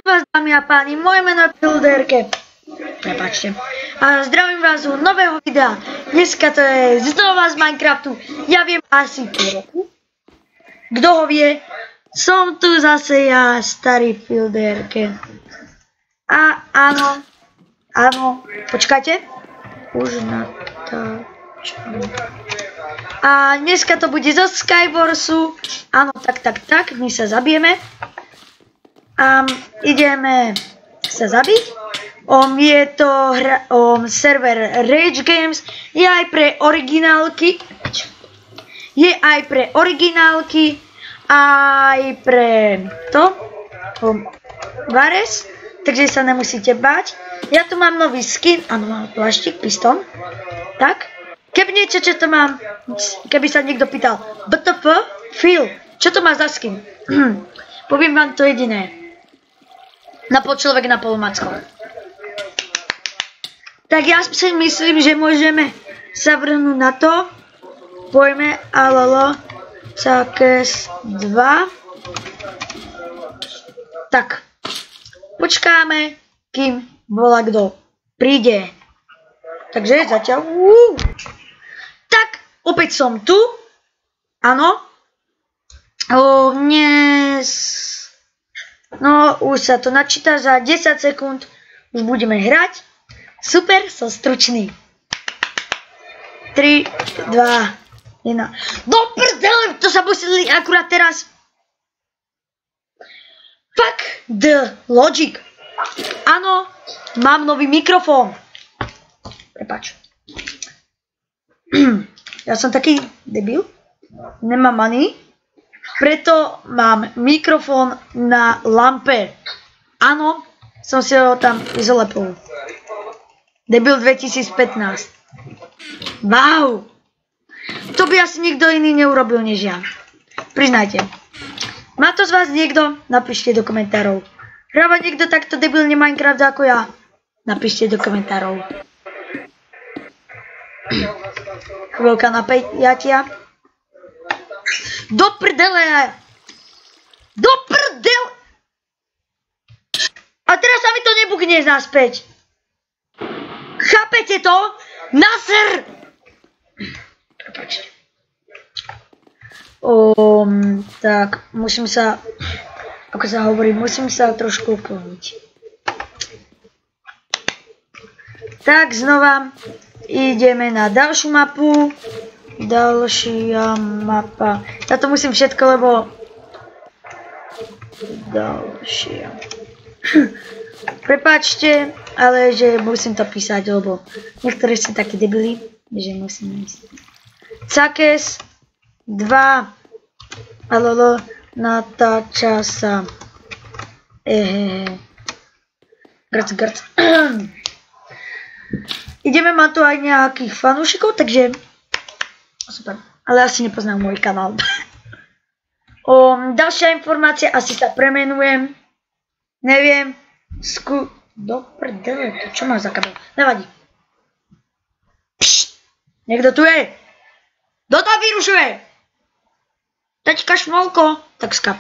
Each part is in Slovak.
Vás, dámy a páni, moje meno je Pilderke. Prepáčte. A zdravím vás u nového videa. Dneska to je znova z Minecraftu. Ja viem asi pol roku. Kto ho vie? Som tu zase ja, starý Pilderke. A áno, počkajte. Už natáčam. A dneska to bude zo Skywarsu. Áno, tak, my sa zabijeme. A ideme sa zabiť. Je to server Rage Games. Je aj pre originálky. Aj pre to. Vares. Takže sa nemusíte báť. Ja tu mám nový skin. Áno, mám pláštik, pistón. Tak. Keby niečo, čo to mám. Keby sa niekto pýtal. BTF? Phil. Čo to má za skin? Poviem vám to jediné. Na pol človek, na pol macko. Tak ja si myslím, že môžeme sa vrhnúť na to. Pojme alolo Sakes 2. Tak. Počkáme, kým bola kto príde. Takže zatiaľ. Tak, opäť som tu. Áno. No, už sa to načíta, za 10 sekúnd už budeme hrať. Super, som stručný. 3, 2, 1. Do prdele, to sa museli akurát teraz. Fuck the logic. Áno, mám nový mikrofón. Prepáč. Ja som taký debil. Nemám money. Preto mám mikrofón na lampe. Áno, som si ho tam zalepil. Debil 2015. Wow. To by asi nikto iný neurobil než ja. Priznajte. Má to z vás niekto? Napíšte do komentárov. Hráva niekto takto debilne Minecraft ako ja? Napíšte do komentárov. Chvíľka na peťatia. Do prdele! Do prdele! A teraz sa mi to nebukne naspäť. Chápete to? Naser! Prepačte. Tak, musím sa, ako sa hovorí, musím sa trošku ukloniť. Tak, znova ideme na ďalšiu mapu. Ďalšia mapa. Ja to musím všetko, lebo... Ďalšia. Prepáčte, ale že musím to písať, lebo niektorí sú takí debili, že musím ísť. Sakes 2. Alolo, natáča sa. Grc. Ideme mať tu aj nejakých fanúšikov, takže super, ale asi nepoznám môj kanál. Ďalšia informácia, asi sa premenujem. Neviem. Do prdele, to čo má za kabel? Nevadí. Pšt, niekto tu je? Kto tam vyrušuje? Taťka Šmolko, tak skap.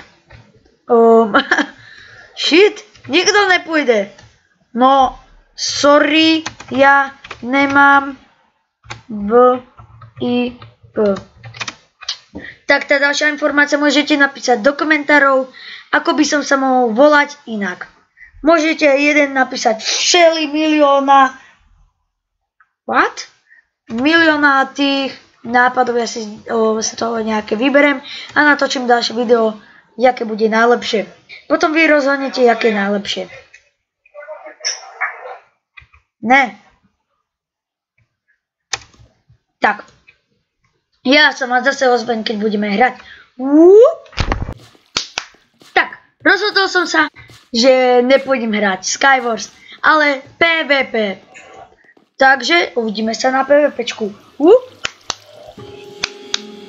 Shit, nikto nepôjde. No, sorry, ja nemám VIP. Tak tá ďalšia informácia môžete napísať do komentárov, ako by som sa mohol volať inak. Môžete jeden napísať všeli milióna. What? Milióna tých nápadov, ja si sa toho nejaké vyberem a natočím ďalšie video, aké bude najlepšie. Potom vy rozhodnete, aké je najlepšie. Ne. Tak. Ja sa vám zase ozvem, keď budeme hrať. Tak, rozhodol som sa, že nepôjdem hrať Skywars, ale PvP. Takže uvidíme sa na PvPčku.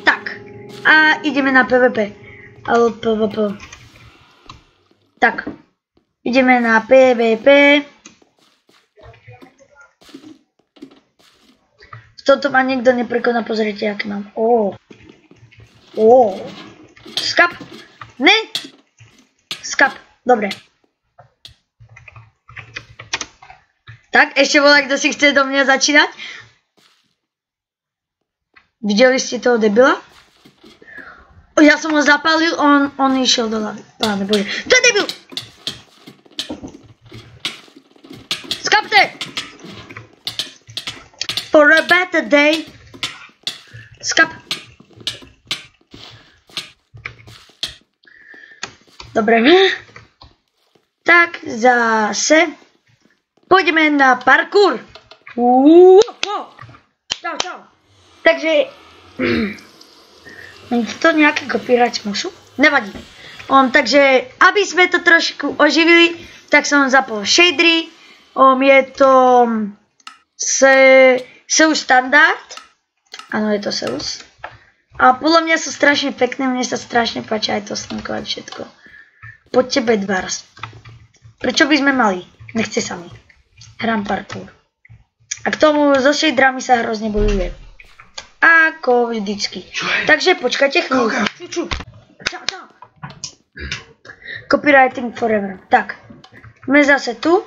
Tak, a ideme na PvP. Ale PvP. Tak, ideme na PvP. Toto ma nikto neprekoná, pozrite, aký mám. Skap. Ne. Skap. Dobre. Tak, ešte volá, kto si chce do mňa začínať? Videli ste toho debila? Ja som ho zapálil, on išiel do lavy. Páne Bože. To je debil! Skapte! For a better day. Skap. Dobre. Tak, zase. Poďme na parkour. Čau. Takže... to nejaké kopírať mušu? Nevadí. Takže, aby sme to trošku oživili, tak som zapol shadery. Je to Seus standard. Áno, je to Seus. A podľa mňa sú strašne pekné, mne sa strašne páči aj to slnko a všetko. Poď tebe dvars. Prečo by sme mali? Nechce sa mi. Hrám parkour. A k tomu so shaderami sa hrozne bojuje. Ako vždycky. Takže počkajte chvíľu. Čau. Copywriting forever. Tak. Sme zase tu.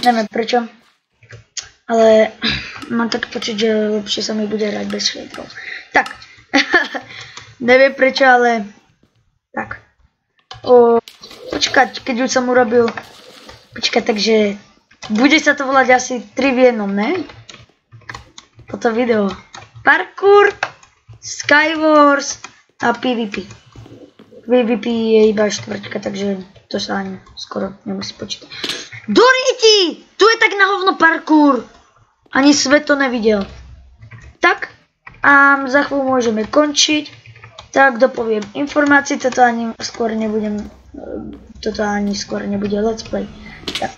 Neviem prečo. Ale mám taký pocit, že lepšie sa mi bude hrať bez shaderov. Tak. Neviem prečo, ale... Tak. Počkať, keď už som urobil... Počkať, takže... Bude sa to volať asi 3 v jednom, ne? Toto video. Parkour, Skywars a PvP. PvP je iba štvrťka, takže to sa ani skoro nemusí počítať. Doriti! Tu je tak na hovno parkour. Ani svet to nevidel. Tak, a za chvíľu môžeme končiť. Tak dopoviem informácií, toto ani skôr nebude let's play. Tak.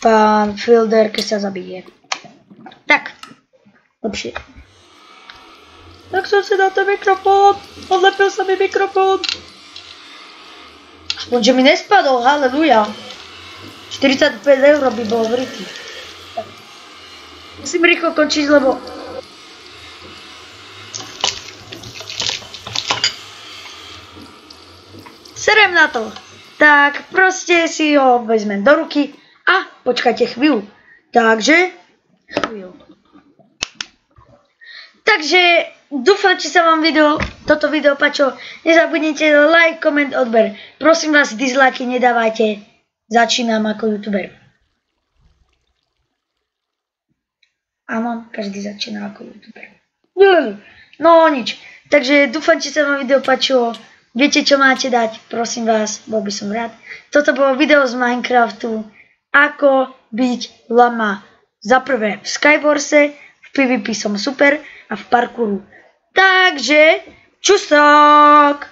Pán Fielder, keď sa zabije. Tak. Lepšie. Tak som si dal ten mikrofón. Odlepil sa mi mikrofón. Aspoň, že mi nespadol, haleluja. 45 € by bolo vrytý. Musím rýchlo končiť, lebo... Serem na to. Tak proste si ho vezmem do ruky a počkajte chvíľu. Takže dúfam, či sa vám toto video páčilo. Nezabudnite like, koment, odber. Prosím vás, dislajky nedávajte. Začínam ako youtuber. Áno, každý začína ako youtuber. No nič. Takže dúfam, či sa vám video páčilo. Viete, čo máte dať? Prosím vás, bol by som rád. Toto bolo video z Minecraftu. Ako byť lama. Za prvé v Skywarse, v PvP som super a v parkouru. Takže, čusok!